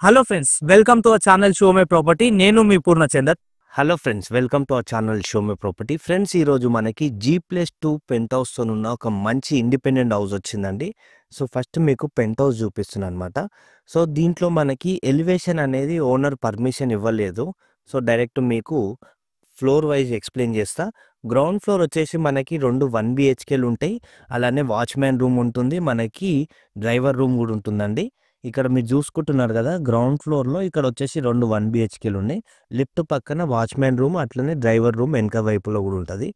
Hello friends, welcome to our channel show my property. నేను మీ Purnachander. Hello friends, welcome to our channel show my property. Friends, ఈరోజు మనకి G+2 పెంట్ హౌస్తో ఉన్న ఒక మంచి ఇండిపెండెంట్ హౌస్ వచ్చిందండి. సో ఫస్ట్ మీకు పెంట్ హౌస్ చూపిస్తున్నాను అనమాట. సో దీంట్లో మనకి ఎలివేషన్ అనేది ఓనర్ పర్మిషన్ ఇవ్వలేదు. సో డైరెక్ట్ మీకు ఫ్లోర్ వైజ్ ఎక్స్ప్లెయిన్ చేస్తా. గ్రౌండ్ ఫ్లోర్ వచ్చేసి మనకి 2 1 BHKలు ఉంటాయి. అలానే వాచ్మ్యాన్ రూమ్ ఉంటుంది, మనకి డ్రైవర్ రూమ్ కూడా ఉంటుందండి. ఇక్కడ మీరు చూసుకుంటున్నారు కదా, గ్రౌండ్ ఫ్లోర్లో ఇక్కడ వచ్చేసి 2 1 BHKలు ఉన్నాయి. లిఫ్ట్ పక్కన వాచ్మ్యాన్ రూమ్, అట్లనే డ్రైవర్ రూమ్ వెనక వైపులో కూడా ఉంటుంది.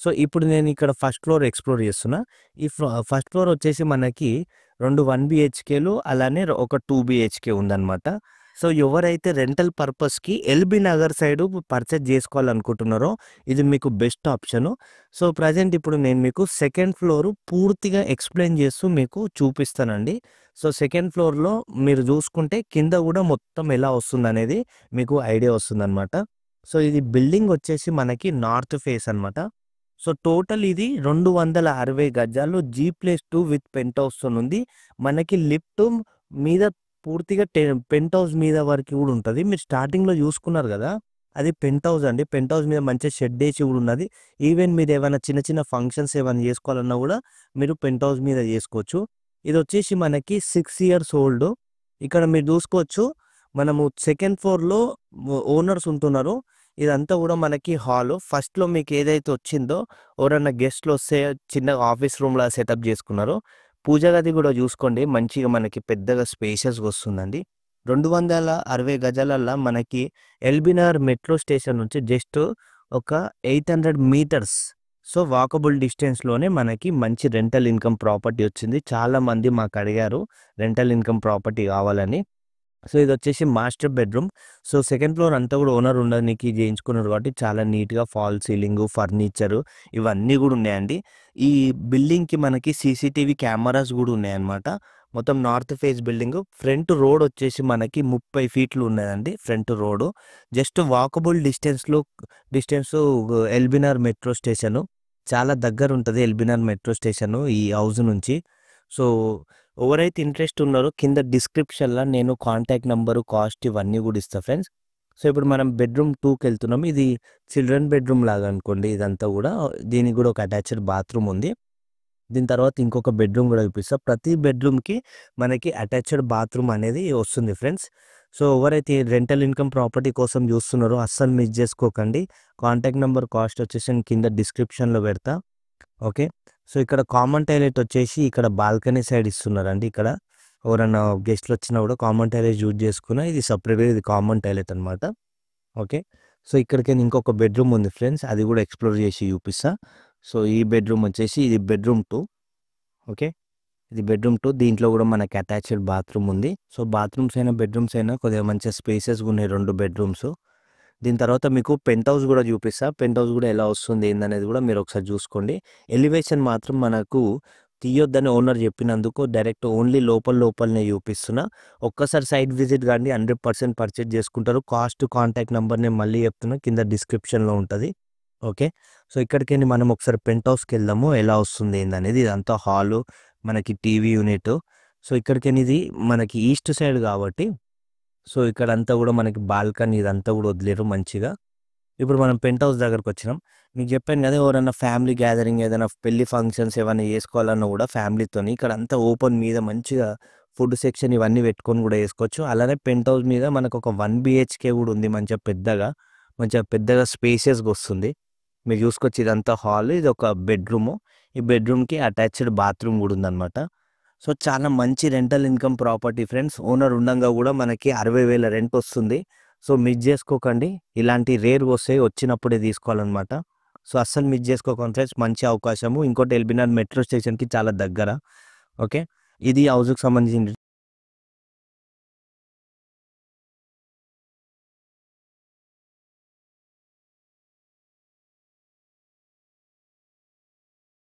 సో ఇప్పుడు నేను ఇక్కడ ఫస్ట్ ఫ్లోర్ ఎక్స్ప్లోర్ చేస్తున్నా. ఈ ఫస్ట్ ఫ్లోర్ వచ్చేసి మనకి 2 1 BHKలు అలానే ఒక 2 BHK ఉందన్నమాట. సో ఎవరైతే రెంటల్ పర్పస్కి ఎల్బీ నగర్ సైడ్ పర్చేజ్ చేసుకోవాలనుకుంటున్నారో ఇది మీకు బెస్ట్ ఆప్షను. సో ప్రజెంట్ ఇప్పుడు నేను మీకు సెకండ్ ఫ్లోర్ పూర్తిగా ఎక్స్ప్లెయిన్ చేస్తూ మీకు చూపిస్తానండి. సో సెకండ్ ఫ్లోర్లో మీరు చూసుకుంటే కింద కూడా మొత్తం ఎలా వస్తుంది అనేది మీకు ఐడియా వస్తుందన్నమాట. సో ఇది బిల్డింగ్ వచ్చేసి మనకి నార్త్ ఫేస్ అనమాట. సో టోటల్ ఇది 260 గజాలు G+2 విత్ పెంట్ హౌస్తో ఉంది. మనకి లిఫ్ట్ మీద పూర్తిగా పెంట్ హౌస్ మీద వరకు కూడా ఉంటుంది. మీరు స్టార్టింగ్లో చూసుకున్నారు కదా, అది పెంట్ హౌస్ అండి. పెంట్ హౌస్ మీద మంచిగా షెడ్ వేసి కూడా ఉన్నది. ఈవెన్ మీరు ఏమైనా చిన్న చిన్న ఫంక్షన్స్ ఏమైనా చేసుకోవాలన్నా కూడా మీరు పెంట్ హౌస్ మీద చేసుకోవచ్చు. ఇది వచ్చేసి మనకి 6 years ఓల్డ్. ఇక్కడ మీరు చూసుకోవచ్చు, మనము సెకండ్ ఫ్లోర్లో ఓనర్స్ ఉంటున్నారు. ఇదంతా కూడా మనకి హాలు. ఫస్ట్లో మీకు ఏదైతే వచ్చిందో ఎవరన్నా గెస్ట్లు వస్తే చిన్నగా ఆఫీస్ రూమ్లా సెటప్ చేసుకున్నారో. పూజ గది కూడా చూసుకోండి, మంచిగా మనకి పెద్దగా స్పేషియస్గా వస్తుందండి. 260 గజాలల్లో మనకి ఎల్బీనగర్ మెట్రో స్టేషన్ నుంచి జస్ట్ ఒక 800 meters, సో వాకబుల్ డిస్టెన్స్లోనే మనకి మంచి రెంటల్ ఇన్కమ్ ప్రాపర్టీ వచ్చింది. చాలామంది మాకు అడిగారు రెంటల్ ఇన్కమ్ ప్రాపర్టీ కావాలని. సో ఇది వచ్చేసి master bedroom. So second floor అంతా కూడా ఓనర్ ఉండడానికి చేయించుకున్నారు కాబట్టి చాలా నీట్గా ఫాల్ సీలింగ్, ఫర్నిచరు ఇవన్నీ కూడా ఉన్నాయండి. ఈ బిల్డింగ్కి మనకి CCTV కెమెరాస్ కూడా ఉన్నాయన్నమాట. మొత్తం north face building. Front road వచ్చేసి మనకి 30 feet ఉన్నదండి front road. Just walkable distance LB Nagar metro station. చాలా దగ్గర ఉంటుంది ఎల్బీనగర్ మెట్రో స్టేషను ఈ హౌస్ నుంచి. సో ఎవరైతే ఇంట్రెస్ట్ ఉన్నారో కింద డిస్క్రిప్షన్లో నేను కాంటాక్ట్ నెంబరు, కాస్ట్ ఇవన్నీ కూడా ఇస్తాను ఫ్రెండ్స్. సో ఇప్పుడు మనం బెడ్రూమ్ 2కి వెళ్తున్నాం. ఇది చిల్డ్రన్ బెడ్రూమ్ లాగా అనుకోండి ఇదంతా కూడా. దీనికి కూడా ఒక అటాచ్డ్ బాత్రూమ్ ఉంది. దీని తర్వాత ఇంకొక బెడ్రూమ్ కూడా చూపిస్తా. ప్రతి బెడ్రూమ్కి మనకి అటాచ్డ్ బాత్రూమ్ అనేది వస్తుంది ఫ్రెండ్స్. సో ఎవరైతే రెంటల్ ఇన్కమ్ ప్రాపర్టీ కోసం చూస్తున్నారో అస్సలు మిస్ చేసుకోకండి. కాంటాక్ట్ నెంబర్, కాస్ట్ వచ్చేసి నేను కింద డిస్క్రిప్షన్లో పెడతా. ఓకే. సో ఇక్కడ కామన్ టాయిలెట్ వచ్చేసి ఇక్కడ బాల్కనీ సైడ్ ఇస్తున్నారండి. ఇక్కడ ఎవరైనా గెస్ట్లు వచ్చినా కూడా కామన్ టాయిలెట్ యూజ్ చేసుకున్నా. ఇది సపరేట్గా ఇది కామన్ టాయిలెట్ అనమాట. ఓకే. సో ఇక్కడికి ఇంకొక బెడ్రూమ్ ఉంది ఫ్రెండ్స్, అది కూడా ఎక్స్ప్లోర్ చేసి చూపిస్తా. సో ఈ బెడ్రూమ్ వచ్చేసి ఇది బెడ్రూమ్ 2. ఓకే, ఇది బెడ్రూమ్ 2. దీంట్లో కూడా మనకి అటాచ్డ్ బాత్రూమ్ ఉంది. సో బాత్రూమ్స్ అయినా బెడ్రూమ్స్ అయినా కొద్దిగా మంచిగా స్పేసెస్గా ఉన్నాయి 2 bedrooms. దీని తర్వాత మీకు పెంట్ హౌస్ కూడా చూపిస్తా. పెంట్ హౌస్ కూడా ఎలా వస్తుంది ఏందనేది కూడా మీరు ఒకసారి చూసుకోండి. ఎలివేషన్ మాత్రం మనకు తీయొద్దని ఓనర్ చెప్పినందుకు డైరెక్ట్ ఓన్లీ లోపలనే చూపిస్తున్నా. ఒక్కసారి సైట్ విజిట్ కానీ 100% పర్చేజ్ చేసుకుంటారు. కాస్ట్, కాంటాక్ట్ నెంబర్ నేను మళ్ళీ చెప్తున్నా, కింద డిస్క్రిప్షన్లో ఉంటుంది. ఓకే. సో ఇక్కడికి మనం ఒకసారి పెంట్ హౌస్కి వెళ్దాము, ఎలా వస్తుంది ఏందనేది. ఇదంతా హాలు, మనకి టీవీ యూనిట్. సో ఇక్కడికి ఇది మనకి ఈస్ట్ సైడ్ కాబట్టి సో ఇక్కడంతా కూడా మనకి బాల్కనీ ఇదంతా కూడా వదిలేరు మంచిగా. ఇప్పుడు మనం పెంట్ హౌస్ దగ్గరకు వచ్చినాం. మీకు చెప్పాను కదా, ఎవరైనా ఫ్యామిలీ గ్యాదరింగ్, ఏదైనా పెళ్లి ఫంక్షన్స్ ఏమైనా చేసుకోవాలన్నా కూడా ఫ్యామిలీతోని ఇక్కడ అంతా ఓపెన్ మీద మంచిగా ఫుడ్ సెక్షన్ ఇవన్నీ పెట్టుకొని కూడా వేసుకోవచ్చు. అలానే పెంట్ హౌస్ మీద మనకు ఒక 1 BHK కూడా ఉంది. మంచిగా పెద్దగా స్పేసియస్గా వస్తుంది. మీరు చూసుకోవచ్చు, ఇదంతా హాల్, ఇది ఒక బెడ్రూము. ఈ బెడ్రూమ్కి అటాచ్డ్ బాత్రూమ్ కూడా ఉందన్నమాట. సో చాలా మంచి rental income property friends. Owner ఉండగా కూడా మనకి 60,000 రెంట్ వస్తుంది. సో మిస్ చేసుకోకండి, ఇలాంటి రేర్ వచ్చినప్పుడే తీసుకోవాలన్నమాట. సో అస్సలు మిస్ చేసుకోకండి ఫ్రెండ్స్, మంచి అవకాశము. ఇంకోటి ఎల్బీనగర్ మెట్రో స్టేషన్కి చాలా దగ్గర. ఓకే, ఇది హౌస్కి సంబంధించిన